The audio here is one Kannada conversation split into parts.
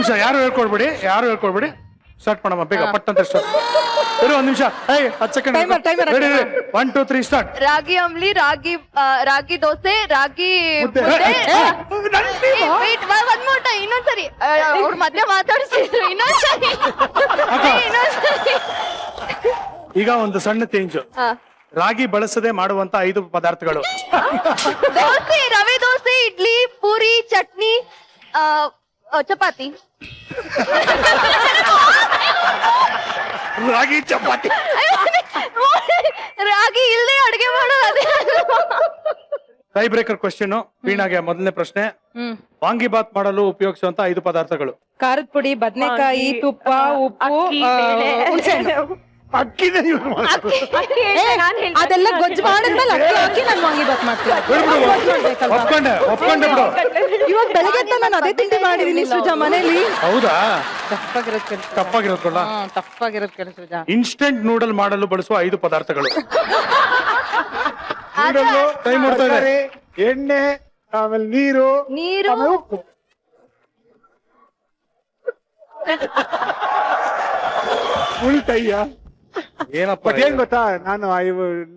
ನಿಮಿಷ, ಯಾರು ಹೇಳ್ಕೊಡ್ಬೇಡಿ. ಸ್ಟಾರ್ಟ್ ಮಾಡಮ್ಮ ಬೇಗ, ಪಟ್ಟಂತ ಸ್ಟಾರ್ಟ್. ಇರು ಒಂದ್ ನಿಮಿಷ. 10 ಸೆಕೆಂಡ್. 1 2 3 ಸ್ಟಾರ್ಟ್. ರಾಗಿ ಅಂಬ್ಲಿ, ರಾಗಿ ದೋಸೆ, ರಾಗಿ ಮುದ್ದೆ. ಒಂದ್ ಮೋಟ ಇನ್ನೊಂದ್ಸರಿ ಅವ್ರ ಮಧ್ಯೆ ಮಾತಾಡಿಸಿದ್ರು. ಇನ್ನೊಂದ್ಸರಿ. ಈಗ ಒಂದು ಸಣ್ಣ ಚೇಂಜ್. ರಾಗಿ ಬಳಸದೆ ಮಾಡುವಂತ 5 ಪದಾರ್ಥಗಳು. ದೋಸೆ, ರವೆ ದೋಸೆ, ಇಡ್ಲಿ, ಪೂರಿ, ಚಟ್ನಿ, ಚಪಾತಿ. ರಾಗಿ ಚಪಾತಿ. ರಾಗಿ ಇಲ್ಲದೆ ಅಡಿಗೆ ಮಾಡೋದು ಅದೇ. Tie breaker question. ವೀಣಾಗೆ ಮೊದಲನೇ ಪ್ರಶ್ನೆ. ವಾಂಗಿಬಾತ್ ಮಾಡಲು ಉಪಯೋಗಿಸುವಂತ 5 ಪದಾರ್ಥಗಳು. ಖಾರದ ಪುಡಿ, ಬದನೆಕಾಯಿ, ತುಪ್ಪ, ಉಪ್ಪು, ಅಕ್ಕಿನೇ ಯೂಸ್ ಮಾಡೋದು. ಅದೆಲ್ಲ ಗೊಜ್ಜು ಮಾಡಿದ್ಮೇಲೆ ಅಕ್ಕಿ ಹಾಕಿ ನಾನು ವಾಂಗಿಬಾತ್ ಮಾಡ್ತೀನಿ. ಒಪ್ಕೊಂಡೆ ಬಿಡು. ಇವಾಗ ಬೆಳಗ್ಗೆ ನಾನು ಅದೇ ತಿಂಡಿ ಮಾಡಿದೀನಿ ಸೃಜಾ ಮನೇಲಿ. ಹೌದಾ? ತಪ್ಪಾಗಿರೋದ್ ಸೃಜಾ. ಇನ್ಸ್ಟೆಂಟ್ ನೂಡಲ್ ಮಾಡಲು ಬಳಸುವ 5 ಪದಾರ್ಥಗಳು. ಟೈಮ್ ಮಾಡ್ತಾ ಇದೆ. ಎಣ್ಣೆ, ಆಮೇಲೆ ನೀರು, ಉಪ್ಪು. ಉಳ್ತಯ್ಯ. ಏನಪ್ಪ ಬಟ್ ಏನ್ ಗೊತ್ತಾ, ನಾನು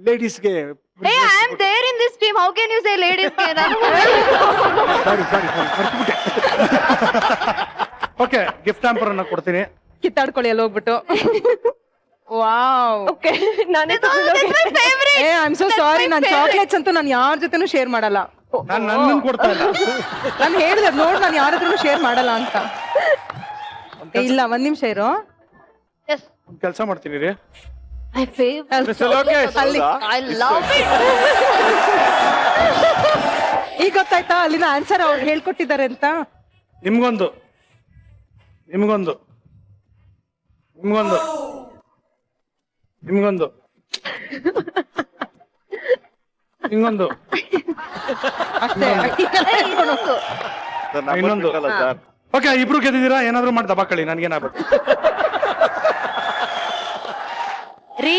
ಲೇಡೀಸ್ಗೆ I am there in this team. How can you say ladies ಗೆ? ಸಾರಿ ಓಕೆ, ಗಿಫ್ಟ್ ಹ್ಯಾಂಪರ್ ಅನ್ನ ಕೊಡ್ತೀನಿ. ಕಿತ್ತಾಡ್ಕೊಳ್ಳಿ ಅಲ್ಲಿ ಹೋಗ್ಬಿಟ್ಟು. Wow. I am so sorry. ನಾನು ಚಾಕ್ಲೇಟ್ಸ್ ಅಂತೂ ನಾನು ಯಾರ ಜೊತೆನೂ ಶೇರ್ ಮಾಡಲ್ಲ. ನನ್ನನ್ನು ಕೊಡ್ತಾ ಇಲ್ಲ. ನಾನು ಹೇಳಿದೆ ನೋಡ್, ನಾನು ಯಾರ ಹತ್ರನೂ ಶೇರ್ ಮಾಡಲ್ಲ ಅಂತ. ಇಲ್ಲ, ಒಂದ್ ನಿಮಿಷ ಇರು. ಒಂದ್ ಕೆಲಸ ಮಾಡ್ತೀನಿ ರೀ. ಈಗ ಗೊತ್ತಾಯ್ತಾ ಅಲ್ಲಿನ ಆನ್ಸರ್ ಅವ್ರು ಹೇಳ್ಕೊಟ್ಟಿದ್ದಾರೆ ಅಂತ. ನಿಮ್ಗೊಂದು ಇನ್ನೊಂದು. ಓಕೆ, ಇಬ್ರು ಗೆದ್ದಿದ್ದೀರಾ. ಏನಾದ್ರು ಮಾಡಿ ದಬಾಕಳಿ, ನನ್ಗೇನಾಗ್ಬೇಕು. ರೀ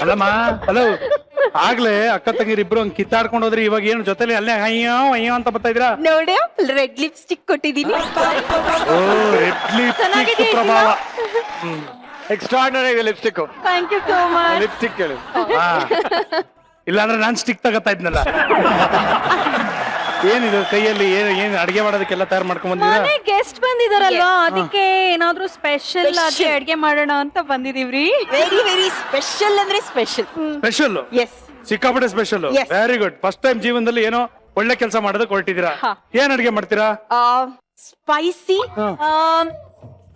ಅಲ್ಲಮ್ಮ, ಹಲೋ. ಆಗ್ಲೇ ಅಕ್ಕ ತಂಗಿರ್ ಇಬ್ರು ಹಂಗ್ ಕಿತ್ತಾಡ್ಕೊಂಡು ಹೋದ್ರಿ. ಇವಾಗ ಏನು ಜೊತೆಲಿ ಅಲ್ಲೇ ಅಯ್ಯೋ ಅಂತ ಬರ್ತಾ ಇದ್ರಾ? ನೋಡಿ, ರೆಡ್ ಲಿಪ್ಸ್ಟಿಕ್ ಕೊಟ್ಟಿದೀನಿ. ಓ, ರೆಡ್ ಲಿಪ್ಸ್ಟಿಕ್ ಪ್ರಭಾವ. Extraordinary lipstick. Thank you so much. Lipstick ಹೇಳಿ. ಇಲ್ಲಾಂದ್ರೆ ನಾನ್ ಸ್ಟಿಕ್ ತಗೋತಾ ಇದ್ನಲ್ಲ. ಏನಿದು ಕೈಯಲ್ಲಿ? ಏನ್ ಅಡಿಗೆ ಮಾಡೋದಕ್ಕೆಲ್ಲ ತಯಾರು ಮಾಡ್ಕೊಂಡ್ ಬಂದಿದ್ದೀರಾ? ಗೆಸ್ಟ್ ಬಂದಿದಾರಲ್ವಾ, ಅದಕ್ಕೆ ಏನಾದ್ರೂ ಸ್ಪೆಷಲ್ ಆಗಿ ಅಡಿಗೆ ಮಾಡೋಣ ಅಂತ ಬಂದಿದೀವ್ರಿ. ವೆರಿ ಸ್ಪೆಷಲ್ ಅಂದ್ರೆ ಸ್ಪೆಷಲ್. ಎಸ್, ಸಿಕ್ಕಾಪಟ್ಟೆ special. Very good. First time ಜೀವನದಲ್ಲಿ ಏನೋ ಒಳ್ಳೆ ಕೆಲಸ ಮಾಡೋದಕ್ಕೆ ಹೊರಟಿದ್ದೀರಾ. ಏನ್ ಅಡಿಗೆ ಮಾಡ್ತೀರಾ? Spicy,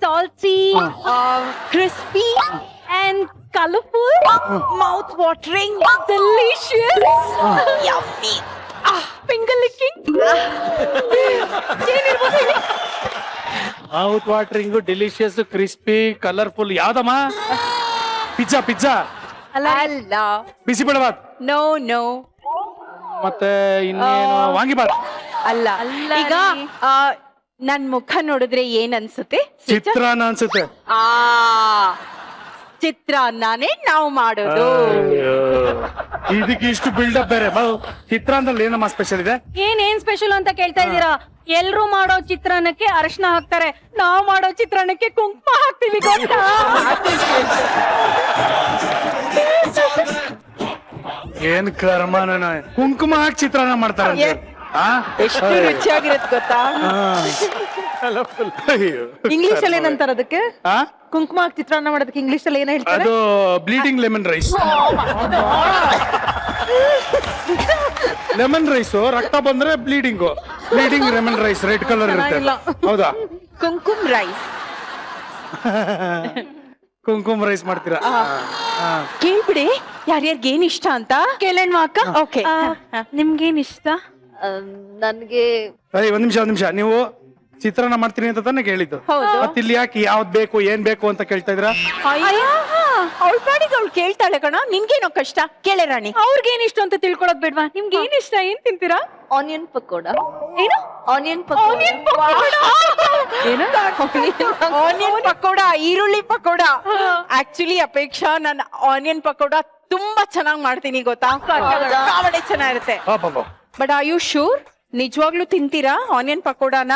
salty, crispy and colorful, mouth watering, delicious, yummy, finger licking. Mouth watering, delicious, crispy, colourful. ಯಾವ್ದಮ್ಮ? ಪಿಜ್ಜಾ ಅಲ್ಲ, ಬಿಸಿಬೇಳೆಬಾತ್. ನೋ. ಮತ್ತೆ ಇನ್ನೇನು? ವಾಂಗಿಬಾತ್ ಅಲ್ಲ. ಈಗ ನನ್ ಮುಖ ನೋಡಿದ್ರೆ ಏನ್ ಅನ್ಸುತ್ತೆ? ಚಿತ್ರಾನ್ನ ಅನ್ಸುತ್ತೆ. ಚಿತ್ರಾನ್ನನೇ ನಾವು ಮಾಡೋದು. ಇದಕ್ಕೆ ಇಷ್ಟು ಬಿಲ್ಡಪ್ ಬೇರೆ. ಚಿತ್ರಾನ್ನದಲ್ಲಿ ಏನಮ್ಮ ಸ್ಪೆಷಲ್ ಇದೆ? ಏನ್ ಸ್ಪೆಷಲ್ ಅಂತ ಕೇಳ್ತಾ ಇದ್ದೀರಾ? ಎಲ್ರು ಮಾಡೋ ಚಿತ್ರಾನ್ನಕ್ಕೆ ಅರಿಶಿನ ಹಾಕ್ತಾರೆ, ನಾವು ಮಾಡೋ ಚಿತ್ರಾನ್ನಕ್ಕೆ ಕುಂಕುಮ ಹಾಕ್ತಿವಿ, ಗೊತ್ತಾ? ಏನ್ ಕರ್ಮನ, ಕುಂಕುಮ ಹಾಕಿ ಚಿತ್ರಾನ್ನ ಮಾಡ್ತಾರೆ. ಎಷ್ಟು ರುಚಿಯಾಗಿರತ್ ಗೊತ್ತಾ? ಇಂಗ್ಲಿಷ್ ಅಲ್ಲಿ ಏನಂತಾರ ಅದಕ್ಕೆ? ಕುಂಕುಮ ಹಾಕಿ ಚಿತ್ರಾನ್ನ ಮಾಡೋದಕ್ಕೆ ಇಂಗ್ಲಿಷ್ ಅಲ್ಲಿ ಏನ್ ಹೇಳ್ತಾರೆ? ಅದು bleeding lemon rice. Lemon rice ರಕ್ತ ಬಂದ್ರೆ bleeding lemon rice red colour ಇರುತ್ತೆ. ಹೌದಾ? ಕುಂಕುಮ್ ರೈಸ್. ಕುಂಕುಮ ರೈಸ್ ಮಾಡ್ತೀರಾ? ಕೇಳ್ಬಿಡಿ ಯಾರ್ಯಾರಿಗೆ ಏನ್ ಇಷ್ಟ ಅಂತ. ಕೇಳೋಣ ಅಕ್ಕ. ಓಕೆ, ನಿಮ್ಗೇನ್ ಇಷ್ಟ? ನನ್ಗೆ ಒಂದ್ ನಿಮಿಷ ನೀವು ಚಿತ್ರಾನ್ನ ಮಾಡ್ತೀನಿ ಅಂತ ತಾನೇ ಕೇಳಿದ್ದು ಹೌದು. ಮತ್ತೆ ಇಲ್ಲಿ ಯಾಕೆ ಯಾವ್ದ್ ಬೇಕು ಏನ್ ಬೇಕು ಅಂತ ಕೇಳ್ತಾ ಇದ್ರ ಅವಳ ಪಾಡಿಗೆ ಅವಳು ಕೇಳ್ತಾಳೆ ಕಣ, ನಿನ್ಗೇನೋ ಕಷ್ಟ ಕೇಳೆ ರಾಣಿ. ಅವ್ರಿಗೇನ್ ಇಷ್ಟ ಅಂತ ತಿಳ್ಕೊಳೋದ್ ಬೇಡ್ವಾ? ನಿಮ್ಗೆ ಏನ್ ಇಷ್ಟ? ಏನ್ ತಿಂತೀರಾ? ಆನಿಯನ್ ಪಕೋಡ. ಏನು? ಆನಿಯನ್ ಪಕೋಡ. ಆನಿಯನ್ ಪಕೋಡ, ಈರುಳ್ಳಿ ಪಕೋಡ. ಆಕ್ಚುಲಿ ಅಪೇಕ್ಷಾ, ನಾನು ಆನಿಯನ್ ಪಕೋಡ ತುಂಬಾ ಚೆನ್ನಾಗ್ ಮಾಡ್ತೀನಿ ಗೊತ್ತಾ, ಕಾವಡೆ ಚೆನ್ನಾಗಿರುತ್ತೆ. But are you sure? ನಿಜವಾಗ್ಲೂ ತಿಂತೀರಾ ಆನಿಯನ್ ಪಕೋಡಾನ?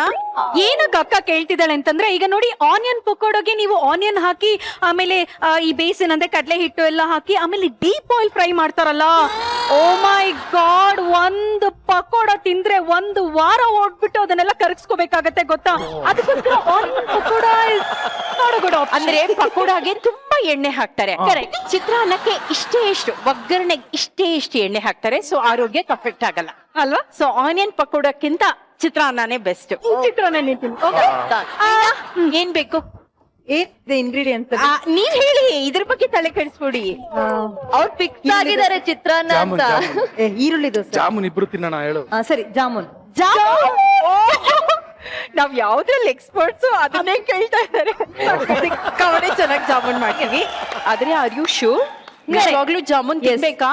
ಏನಕ್ಕೆ ಅಕ್ಕ ಕೇಳ್ತಿದ್ದಾಳೆ ಅಂತಂದ್ರೆ, ಈಗ ನೋಡಿ ಆನಿಯನ್ ಪಕೋಡಗೆ ನೀವು ಆನಿಯನ್ ಹಾಕಿ ಆಮೇಲೆ ಈ ಬೇಸಿನ್ ಅಂದ್ರೆ ಕಡಲೆ ಹಿಟ್ಟು ಎಲ್ಲ ಹಾಕಿ ಆಮೇಲೆ ಡೀಪ್ ಆಯಿಲ್ ಫ್ರೈ ಮಾಡ್ತಾರಲ್ಲ. ಓ ಮೈ ಗಾಡ್, ಒಂದು ಪಕೋಡ ತಿಂದ್ರೆ ಒಂದು ವಾರ ಓಡ್ಬಿಟ್ಟು ಅದನ್ನೆಲ್ಲ ಕರಗಿಸ್ಕೋಬೇಕಾಗತ್ತೆ ಗೊತ್ತಾ. ಅದಕ್ಕೋಸ್ಕರ ಆನಿಯನ್ ಪಕೋಡ ಅಂದ್ರೆ ಪಕೋಡಾಗೆ ತುಂಬಾ ಎಣ್ಣೆ ಹಾಕ್ತಾರೆ. ಚಿತ್ರಾನ್ನಕ್ಕೆ ಇಷ್ಟೇ ಎಷ್ಟು ಒಗ್ಗರಣೆಗೆ ಇಷ್ಟೇ ಎಷ್ಟು ಎಣ್ಣೆ ಹಾಕ್ತಾರೆ, ಸೊ ಆರೋಗ್ಯಕ್ಕೆ ಅಫೆಕ್ಟ್ ಆಗಲ್ಲ ಅಲ್ವಾ. ಸೊ ಆನಿಯನ್ ಪಕೋಡಕ್ಕಿಂತ ಚಿತ್ರಾನ್ನನೇ ಬೆಸ್ಟ್. ಚಿತ್ರಾನ್ನ ಏನ್ ಬೇಕು? ಇಂಗ್ರೀಡಿಯಂಟ್ ನೀವ್ ಹೇಳಿ, ಇದ್ರ ಬಗ್ಗೆ ತಲೆ ಕೆಡಿಸ್ಬಿಡಿ. ಅವ್ರು ಫಿಕ್ಸ್ ಆಗಿದ್ದಾರೆ ಚಿತ್ರಾನ್ನ ಅಂತ. ಈರುಳ್ಳಿ ದೋಸೆ, ಜಾಮೂನ್ ಇಬ್ರು ತಿನ್ನೋಣ ಹೇಳು. ಸರಿ ಜಾಮೂನ್. ನಾವ್ ಯಾವ್ದ್ರಲ್ಲಿ ಎಕ್ಸ್ಪರ್ಟ್ಸ್ ಅದನ್ನೇ ಕೇಳ್ತಾ ಇದಾರೆ. ಕವಡೆ ಚೆನ್ನಾಗಿ ಜಾಮೂನ್ ಮಾಡ್ತೀವಿ. ಆದ್ರೆ ಆರ್ ಯು ಶೂರ್? ನಿಜವಾಗ್ಲೂ ಜಾಮೂನ್ ತಿನ್ಬೇಕಾ?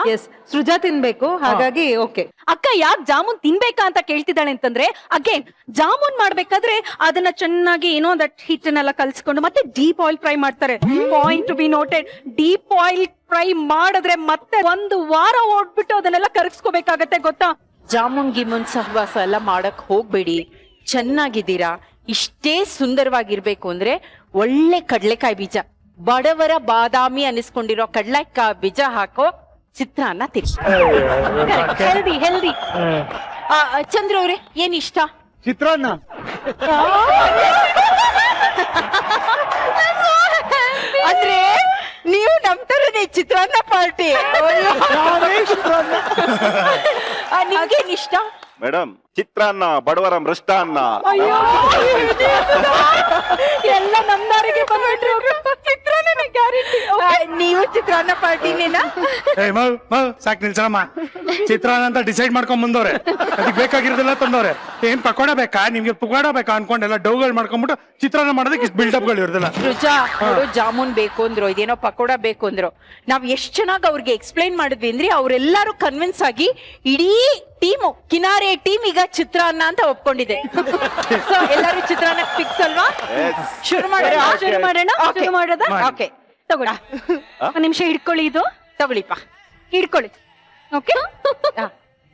ಸೃಜಾ ತಿನ್ಬೇಕು, ಹಾಗಾಗಿ ಓಕೆ. ಅಕ್ಕ ಯಾಕೆ ಜಾಮೂನ್ ತಿನ್ಬೇಕಾ ಅಂತ ಕೇಳ್ತಿದ್ದಾಳೆ ಅಂತಂದ್ರೆ, ಅಗೇನ್ ಜಾಮೂನ್ ಮಾಡ್ಬೇಕಾದ್ರೆ ಅದನ್ನ ಚೆನ್ನಾಗಿ ಏನೋ ದಟ್ ಹಿಟ್ಟನ್ನೆಲ್ಲ ಕಲ್ಸ್ಕೊಂಡು ಮತ್ತೆ ಡೀಪ್ ಆಯಿಲ್ ಫ್ರೈ ಮಾಡ್ತಾರೆ. Point to be noted, deep oil fry ಮಾಡಿದ್ರೆ ಮತ್ತೆ ಒಂದು ವಾರ ಓಡ್ಬಿಟ್ಟು ಅದನ್ನೆಲ್ಲ ಕರಗಿಸ್ಕೋಬೇಕಾಗತ್ತೆ ಗೊತ್ತಾ. ಜಾಮೂನ್ ಗಿಮೂನ್ ಸಹವಾಸ ಎಲ್ಲ ಮಾಡಕ್ ಹೋಗ್ಬೇಡಿ. ಚೆನ್ನಾಗಿದ್ದೀರಾ? ಇಷ್ಟೇ ಸುಂದರವಾಗಿರ್ಬೇಕು ಅಂದ್ರೆ ಒಳ್ಳೆ ಕಡ್ಲೆಕಾಯಿ ಬೀಜ, ಬಡವರ ಬಾದಾಮಿ ಅನಿಸ್ಕೊಂಡಿರೋ ಕಡ್ಲೆಕಾಯಿ ಬೀಜ ಹಾಕೋ ಚಿತ್ರಾನ್ನ ತಿನ್ನಿ. Healthy healthy. ಚಂದ್ರ ಅವ್ರೆ, ಏನ್ ಇಷ್ಟ? ಚಿತ್ರಾನ್ನ. ಅಂದ್ರೆ ನೀವು ನಮ್ ತರನೇ ಚಿತ್ರಾನ್ನ ಪಾರ್ಟಿ. ನಿಮ್ಗೇನ್ ಇಷ್ಟ? ಮೇಡಮ್, ಚಿತ್ರಾನ್ನ ಬಡವರ ಮೃಷ್ಟಾನ್ನ. ಎಲ್ಲ ನಮ್ದಾರಿಗೆ ಬಂದ್ಬಿಟ್ರು. ಚಿತ್ರಾನ್ನ ಗ್ಯಾರಂಟಿ. ನೀವು ಚಿತ್ರಾನ್ನ ಪಾರ್ಟಿನೇನಾ? ಸಾಕ್ ನಿಲ್ಸಣಮ್ಮ. ಚಿತ್ರಾನ್ನ ಅಂತ ಡಿಸೈಡ್ ಮಾಡ್ಕೊಂಡ್ ಬಂದವ್ರೆ, ಅದಕ್ಕೆ ಬೇಕಾಗಿರೋದೆಲ್ಲ ತಂದವ್ರೆ. ಏನ್ ಪಕೋಡ ಬೇಕಾ ನಿಮ್ಗೆ? ಪಕೋಡ ಬೇಕಾ ಅನ್ಕೊಂಡೆಲ್ಲ ಡೌಗಳು ಮಾಡ್ಕೊಂಡ್ಬಿಟ್ಟು ಚಿತ್ರಾನ್ನ ಮಾಡೋದಕ್ಕೆ ಇಷ್ಟು ಬಿಲ್ಡಪ್ ಗಳು ಇರೋದಿಲ್ಲ. ರುಜಾ ನೋಡು, ಜಾಮೂನ್ ಬೇಕು ಅಂದ್ರು, ಇದೇನೋ ಪಕೋಡ ಬೇಕು ಅಂದ್ರು. ನಾವ್ ಎಷ್ಟ್ ಚೆನ್ನಾಗಿ ಅವ್ರಿಗೆ ಎಕ್ಸ್ಪ್ಲೈನ್ ಮಾಡಿದ್ವಿ ಅಂದ್ರೆ ಅವ್ರೆಲ್ಲಾರು ಕನ್ವಿನ್ಸ್ ಆಗಿ ಇಡೀ ಟೀಮು, ಕಿನಾರೆ ಟೀಮ್ ಈಗ ಚಿತ್ರಾನ್ನ ಅಂತ ಒಪ್ಕೊಂಡಿದೆ. ಸೊ ಎಲ್ಲರೂ ಚಿತ್ರಾನ್ನ ಫಿಕ್ಸ್ ಅಲ್ವಾ? ಶುರು ಮಾಡೋಣ. ಶುರು ಮಾಡೋದ? ಓಕೆ, ತಗೊಳ್ಳಿ. ಒಂದ್ ನಿಮಿಷ ಹಿಡ್ಕೊಳ್ಳಿ, ಇದು ತಗೊಳ್ಳಿಪ್ಪ, ಹಿಡ್ಕೊಳ್ಳಿ. ಓಕೆ,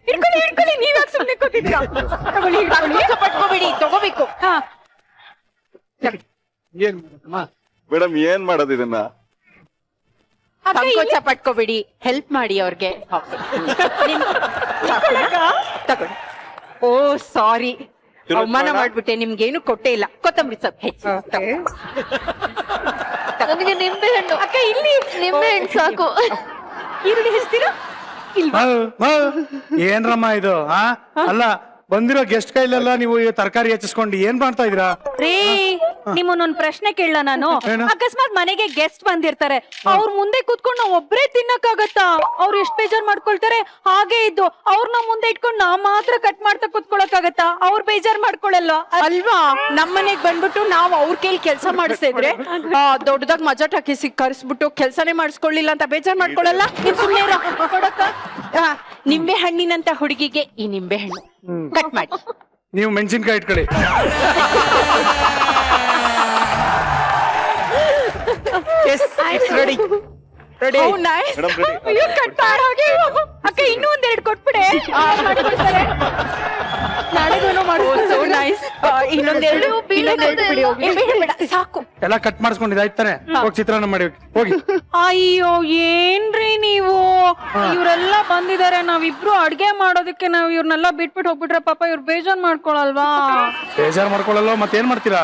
ಹಿಡ್ಕೊಳ್ಳಿ. ನೀವ್ಯಾಕೆ ಸುಮ್ಮನೆ ಕೂತಿದ್ದೀರಾ? ತಗೊಳ್ಳಿ, ಹಿಡ್ಕೊಳ್ಳಿ. ಪಟ್ಕೋಬೇಡಿ, ತಗೋಬೇಕು. ಹಾ, ಏನ್ ಮಾಡತ್ತಮ್ಮ? ಮೇಡಮ್, ಏನ್ ಮಾಡೋದು ಇದನ್ನ? ಸಂಕೋಚ ಪಟ್ಕೋಬೇಡಿ, ಹೆಲ್ಪ್ ಮಾಡಿ ಅವ್ರಿಗೆ. ತಗೊಳ್ಳಿ. ಓ ಸಾರಿ, ಅವಮಾನ ಮಾಡ್ಬಿಟ್ಟೆ, ನಿಮ್ಗೇನು ಕೊಟ್ಟೆ ಇಲ್ಲ. ಕೊತ್ತಂಬರಿ ಸ್ವಲ್ಪ ಹೆಚ್ಚು. ನನಗೆ ನಿಂಬೆ ಹಣ್ಣು. ಅಕ್ಕ ಇಲ್ಲಿ ನಿಂಬೆ ಹಣ್ಣು ಸಾಕು. ಈರುಳ್ಳಿ ಹೆಚ್ಚಿದ್ದೀರಾ? ಏನ್ರಮ್ಮ ಇದು? ಅಲ್ಲ, ಬಂದಿರೋ ಗೆಸ್ಟ್ ಕೈಲೆಲ್ಲ ನೀವು ತರಕಾರಿ ಹೆಚ್ಚಿಸ್ಕೊಂಡು ಏನ್ ಮಾಡ್ತಾ ಇದೀರಾ? ರೇ, ನಿಮ್ಮನ್ನೊಂದ್ ಪ್ರಶ್ನೆ ಕೇಳಲ್ಲ ನಾನು. ಅಕಸ್ಮಾತ್ ಮನೆಗೆ ಗೆಸ್ಟ್ ಬಂದಿರ್ತಾರೆ, ಅವ್ರ ಮುಂದೆ ಕೂತ್ಕೊಂಡು ನಾವ್ ಒಬ್ರೇ ತಿನ್ನಕ್ಕಾಗತ್ತಾ? ಅವ್ರು ಎಷ್ಟ್ ಬೇಜಾರ್ ಮಾಡ್ಕೊಳ್ತಾರೆ. ಹಾಗೆ ಇದ್ದು ಅವ್ರನ್ನ ಮುಂದೆ ಇಟ್ಕೊಂಡು ನಾವ್ ಮಾತ್ರ ಕಟ್ ಮಾಡ್ತಾ ಕೂತ್ಕೊಳಕ್ಕಾಗತ್ತಾ? ಅವ್ರ ಬೇಜಾರ್ ಮಾಡ್ಕೊಳಲ್ವಾ ಅಲ್ವಾ? ನಮ್ಮನೆಗ್ ಬಂದ್ಬಿಟ್ಟು ನಾವ್ ಅವ್ರ ಕೈಲಿ ಕೆಲ್ಸ ಮಾಡಿಸ್ತಾ ಇದ್ರೆ ದೊಡ್ಡದಾಗ ಮಜಾಟ್ ಹಾಕಿ ಕರ್ಸ್ಬಿಟ್ಟು ಕೆಲ್ಸನೇ ಮಾಡಿಸ್ಕೊಳ್ಳಿಲ್ಲ ಅಂತ ಬೇಜಾರ್ ಮಾಡ್ಕೊಳಲ್ಲ? ನೀನ್ ಸುಮ್ನೆ ಇರು. ಕೊಡಕ್ಕ. ನಿಂಬೆ ಹಣ್ಣಿನಂತ ಹುಡುಗಿಗೆ ಈ ನಿಂಬೆ ಹಣ್ಣು ಕಟ್ ಮಾಡಿ. ನೀವು ಮೆಣಸಿನ್ಕಾಯಿ ಇಟ್ಕೊಳ್ಳಿ. ರೆಡಿ. Madam, ready. ಅಕ್ಕ ಇನ್ನೂ ಒಂದೆರಡು ಕೊಟ್ಬಿಡೆ. ನಾಳೆಗೂ So nice. ಇನ್ನೊಂದೆರಡು ಬೇಡ, ಸಾಕು. ಎಲ್ಲ ಕಟ್ ಮಾಡಿಸ್ಕೊಂಡಿದ್ದಾಯ್ತಾನೆ. ಹೋಗಿ ಚಿತ್ರಾನ್ನ ಮಾಡಿ ಹೋಗಿ. ಅಯ್ಯೋ, ಏನ್ರಿ ನೀವು? ಇವ್ರೆಲ್ಲ ಬಂದಿದ್ದಾರೆ, ನಾವಿಬ್ರು ಅಡ್ಗೆ ಮಾಡೋದಕ್ಕೆ ನಾವ್ ಇವ್ರನ್ನೆಲ್ಲ ಬಿಟ್ಬಿಟ್ಟು ಹೋಗ್ಬಿಟ್ರೆ ಪಾಪ ಇವ್ರು ಬೇಜಾರ್ ಮಾಡ್ಕೊಳಲ್ವಾ? ಬೇಜಾರ್ ಮಾಡ್ಕೊಳ್ಳಲ್ಲ, ಮತ್ತೇನ್ ಮಾಡ್ತೀರಾ?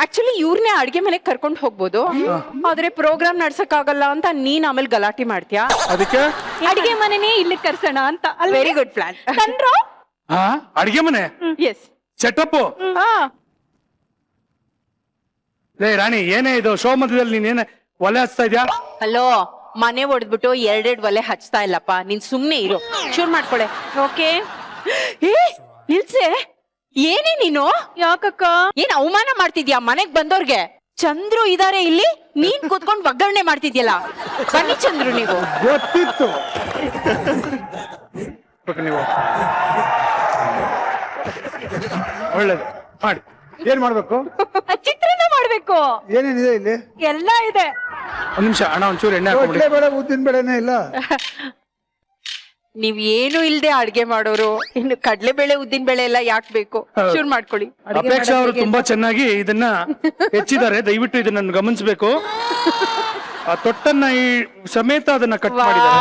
ಆಕ್ಚುಲಿ ಇವ್ರನ್ನೇ ಅಡ್ಗೆ ಮನೆಗ್ ಕರ್ಕೊಂಡು ಹೋಗ್ಬೋದು, ಆದ್ರೆ ಪ್ರೋಗ್ರಾಮ್ ನಡ್ಸಕ್ ಆಗಲ್ಲ ಅಂತ ನೀನ್ ಆಮೇಲೆ ಗಲಾಟೆ ಮಾಡ್ತೀಯಾ. ಅದಕ್ಕೆ ಅಡ್ಗೆ ಮನೆನೇ ಇಲ್ಲಿ ಕರ್ಸೋಣ ಅಂತ. Very good plan. ತಂದ್ರು? ಅಡಿಗೆ ಮನೆ ಎಸ್. ಸೆಟಪ್. ಲೇ ರಾಣಿ, ಏನೇ ಇದು ಶೋ ಮಧ್ಯದಲ್ಲಿ ನೀನೇನ ಒಲೆ ಹಚ್ತಾ ಇದ್ಯಾ? ಹಲೋ, ಮನೆ ಹೊಡೆದ್ಬಿಟ್ಟು ಎರಡೆರಡು ಒಲೆ ಹಚ್ತಾ ಇಲ್ಲಪ್ಪ, ನೀನ್ ಸುಮ್ನೆ ಇರು. ಶುರು ಮಾಡ್ಕೊಳೆ. ಓಕೆ. ಇಲ್ಸೆ ಏನೇ ನೀನು? ಯಾಕಕ್ಕ? ಏನ್ ಅವಮಾನ ಮಾಡ್ತಿದ್ಯಾ ಮನೆಗ್ ಬಂದವ್ರಿಗೆ? ಚಂದ್ರು ಇದಾರೆ ಇಲ್ಲಿ, ನೀನ್ ಕೂತ್ಕೊಂಡ್ ಒಗ್ಗರಣೆ ಮಾಡ್ತಿದ್ಯಲ್ಲ. ಬನ್ನಿ ಚಂದ್ರು ನೀವು. ಗೊತ್ತಿತ್ತು. ನೀವು ಒಳ್ಳೇದು ಮಾಡಿ. ಏನ್ ಮಾಡ್ಬೇಕು? ಚಿತ್ರಾನ್ನ ಮಾಡ್ಬೇಕು. ಏನೇನಿದೆ ಇಲ್ಲಿ? ಎಲ್ಲ ಇದೆ. ಒಂದ್ ನಿಮಿಷ ಅಣ್ಣ, ಒಂಚೂರು ಎಣ್ಣೆ ಹಾಕೊಂಡ್ಬಿಡಿ. ಬೇಡ, ಉದ್ದಿನ ಬೇಳೆನೇ ಇಲ್ಲ. ನೀವ್ ಏನು ಇಲ್ದೆ ಅಡ್ಗೆ ಮಾಡೋರು, ಇನ್ನು ಕಡ್ಲೆಬೇಳೆ ಉದ್ದಿನ ಬೇಳೆ ಎಲ್ಲ ಯಾಕೆ ಬೇಕು? ಹೌದು. ಶುರು ಮಾಡ್ಕೊಳ್ಳಿ. ಅಪೇಕ್ಷಾ ಅವರು ತುಂಬಾ ಚೆನ್ನಾಗಿ ಇದನ್ನ ಹೆಚ್ಚಿದ್ದಾರೆ, ದಯವಿಟ್ಟು ಇದನ್ನ ಗಮನಿಸಬೇಕು. ಆ ತೊಟ್ಟನ್ನ ಈ ಸಮೇತ ಅದನ್ನ ಕಟ್ ಮಾಡಿದ್ದಾರೆ.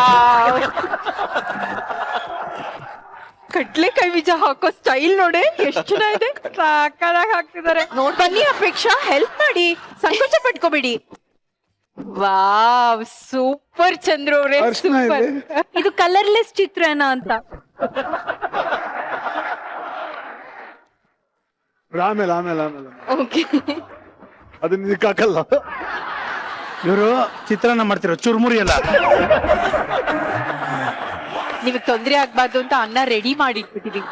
ಕಡ್ಲೆಕಾಯಿ ಬೀಜ ಹಾಕೋ ಸ್ಟೈಲ್ ನೋಡಿ, ಎಷ್ಟು ಚೆನ್ನಾಗಿದೆ. ಸಾಕಾಗಿ ಹಾಕ್ತಿದ್ದಾರೆ. ಬನ್ನಿ ಅಪೇಕ್ಷಾ, ಹೆಲ್ಪ್ ಮಾಡಿ, ಸಂಕೋಚ ಪಟ್ಕೋಬೇಡಿ. ವಾವ್, ಸೂಪರ್ ಚಂದ್ರು ಅವ್ರೆ, ಅರ್ಶಿನ ಸೂಪರ್. ಇದೆ. ಇದು ಕಲರ್ಲೆಸ್ ಚಿತ್ರಾನ್ನ ಅಂತ. ಆಮೇಲೆ ಓಕೆ, ಅದನ್ನ ಇದಕ್ಕೆ ಹಾಕಲ್ಲ. ಇವರು ಚಿತ್ರಾನ್ನ ಮಾಡ್ತಿರೋ ಚುರ್ಮುರಿ ಅಲ್ಲ. ನಿಮಗ್ ತೊಂದ್ರೆ ಆಗ್ಬಾರ್ದು ಅಂತ ಅನ್ನ ರೆಡಿ ಮಾಡಿ ಇಟ್ಬಿಟ್ಟಿದೀವಿ.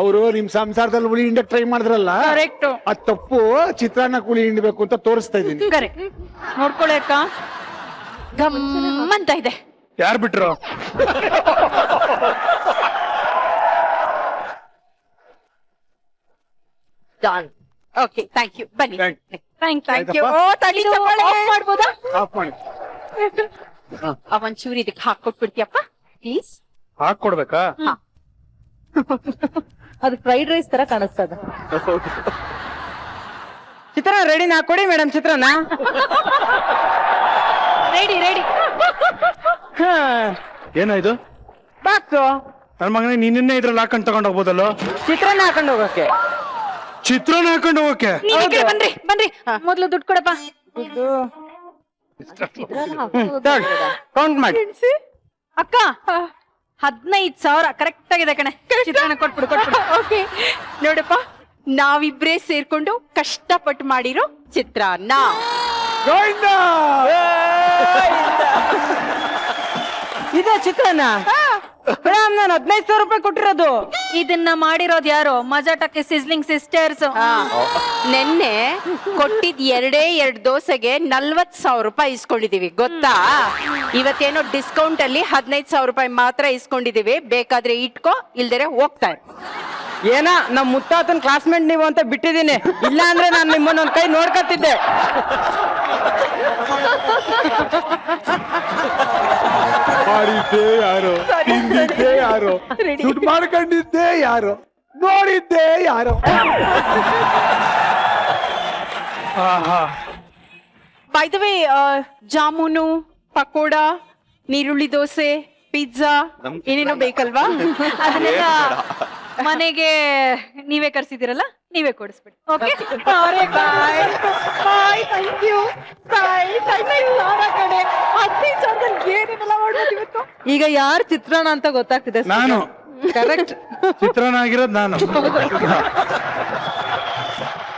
ಅವರು ನಿಮ್ ಸಂಸಾರದಲ್ಲಿ ಹುಳಿ ಹಿಂಡಕ್ ಟ್ರೈ ಮಾಡಿದ್ರಲ್ಲ, ಕರೆಕ್ಟ್. ಅದ್ ತಪ್ಪು. ಚಿತ್ರಾನ್ನ ಹುಳಿ ಹಿಂಡ್ಬೇಕು ಅಂತ ತೋರಿಸ್ತಾ ಇದೀನಿ. ಕರೆಕ್ಟ್. ನೋಡ್ಕೊಳ್ಳಿ ಅಕ್ಕ. ಗಮ್ಮಂತ ಇದೆ. ಯಾರು ಬಿಟ್ರು? Okay, thank you. ಬನ್ನಿ. Thank you. ಓ, ತಡಿ ಚಪ್ಪಾಳೆ. ಮಾಡ್ಬೋದಾ? ಆಫ್ ಮಾಡಿ. ಒಂಚೂರು ಇದಕ್ಕೆ ಹಾಕೊಟ್ಬಿಡ್ತೀಯಪ್ಪ ಪ್ಲೀಸ್. ಹಾಕೊಡ್ಬೇಕಾ? ಅದು ಫ್ರೈಡ್ ರೈಸ್ ತರ ಕಾಣಿಸ್ತದ. ಚಿತ್ರಾನ್ನ ರೆಡಿನ ಕೊಡಿ ಮೇಡಮ್. ಚಿತ್ರಾನ್ನ ರೆಡಿ. ಏನಾಯ್ತು? ಬಾಕ್ಸು ನನ್ನ ಮಗನೇ, ನಿನ್ನೆ ಇದ್ರಲ್ಲಿ ಹಾಕೊಂಡ್ ತಗೊಂಡ್ ಹೋಗ್ಬೋದಲ್ಲ? ಚಿತ್ರಾನ್ನ ಹಾಕೊಂಡು ಹೋಗಕ್ಕೆ. ಚಿತ್ರಾನ್ನ ಹಾಕೊಂಡು ಹೋಗಕ್ಕೆ? ನೀವ್ ಈ ಕಡೆ ಬನ್ರಿ. ಮೊದ್ಲು ದುಡ್ಡು ಕೊಡಪ್ಪ. ಕೌಂಟ್ ಮಾಡಿ. ಅಕ್ಕ 15,000 ಕರೆಕ್ಟ್ ಆಗಿದೆ ಕಣೆ. ಚಿತ್ರಾನ್ನ ಕೊಟ್ಬಿಡು. ಓಕೆ, ನೋಡಪ್ಪ, ನಾವಿಬ್ರೇ ಸೇರ್ಕೊಂಡು ಕಷ್ಟಪಟ್ಟು ಮಾಡಿರೋ ಚಿತ್ರಾನ್ನ. ಇದೆ ಚಿತ್ರಾನ್ನ ಮೇಡಮ್. ನಾನು 15,000 ರೂಪಾಯಿ ಕೊಟ್ಟಿರೋದು. ಇದನ್ನ ಮಾಡಿರೋದು ಯಾರು? ಮಜಾಟಕ್ಕೆ ಸಿಸ್ಲಿಂಗ್ ಸಿಸ್ಟರ್ಸ್. ನೆನ್ನೆ ಕೊಟ್ಟಿದ್ 2 ದೋಸೆಗೆ 40,000 ರೂಪಾಯಿ ಇಸ್ಕೊಂಡಿದೀವಿ, ಗೊತ್ತಾ? ಇವತ್ತೇನೋ ಡಿಸ್ಕೌಂಟ್ ಅಲ್ಲಿ 15,000 ರೂಪಾಯಿ ಮಾತ್ರ ಇಸ್ಕೊಂಡಿದೀವಿ. ಬೇಕಾದ್ರೆ ಇಟ್ಕೋ, ಇಲ್ದರೆ ಹೋಗ್ತಾ ಇರು. ಏನ ನಮ್ ಮುತ್ತಾತನ್ ಕ್ಲಾಸ್ಮೇಟ್ ನೀವು ಅಂತ ಬಿಟ್ಟಿದೀನಿ. ಇಲ್ಲ ಅಂದ್ರೆ ನಾನು ನಿಮ್ಮನ್ನ ಒಂದ್ ಕೈ ನೋಡ್ಕೊತಿದ್ದೆ. ಮಾಡಿದ್ದೆ ಯಾರು? ತಿಂದಿದ್ದೆ ಯಾರು? ದುಡ್ಡು ಮಾಡ್ಕೊಂಡಿದ್ದೆ ಯಾರು? ನೋಡಿದ್ದೆ ಯಾರು? By the way, jamun, pakoda, ನೀರುಳ್ಳಿ ದೋಸೆ, ಪಿಜ್ಜಾ ಏನೇನೋ ಬೇಕಲ್ವಾ? ಅದನ್ನೆಲ್ಲ ಮನೆಗೆ ನೀವೇ ಕರ್ಸಿದಿರಲ್ಲ, ನೀವೇ ಕೊಡಿಸ್ಬಿಡಿ. ಓಕೆ. ಈಗ ಯಾರು ಚಿತ್ರಾನ್ನ ಅಂತ ಗೊತ್ತಾಗ್ತಿದೆ. ನಾನು ಕರೆಕ್ಟ್. ಚಿತ್ರಾನ್ನ ಆಗಿರೋದು ನಾನು.